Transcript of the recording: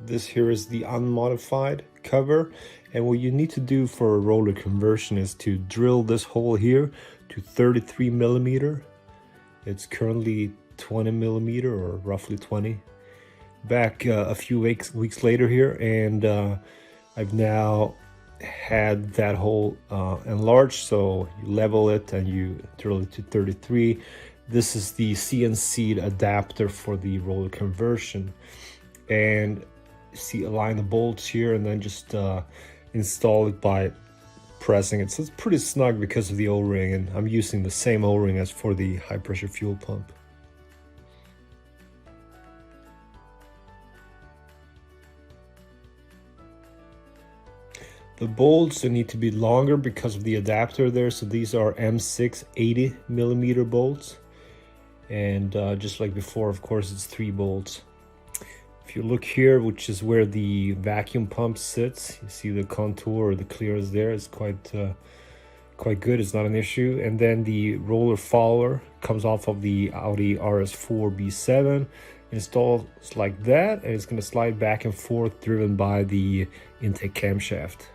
This here is the unmodified cover, and what you need to do for a roller conversion is to drill this hole here to 33 millimeter. It's currently 20 millimeter, or roughly 20. Back a few weeks later here, and I've now had that hole enlarged, so you level it and you drill it to 33. This is the CNC adapter for the roller conversion, and see, align the bolts here and then just install it by pressing it. So it's pretty snug because of the O-ring, and I'm using the same O-ring as for the high pressure fuel pump. The bolts need to be longer because of the adapter there. So these are M6 80 millimeter bolts. And just like before, of course, it's 3 bolts. If you look here, which is where the vacuum pump sits, you see the contour or the clearance there is quite good. It's not an issue. And then the roller follower comes off of the Audi RS4 B7, installed like that, and it's going to slide back and forth, driven by the intake camshaft.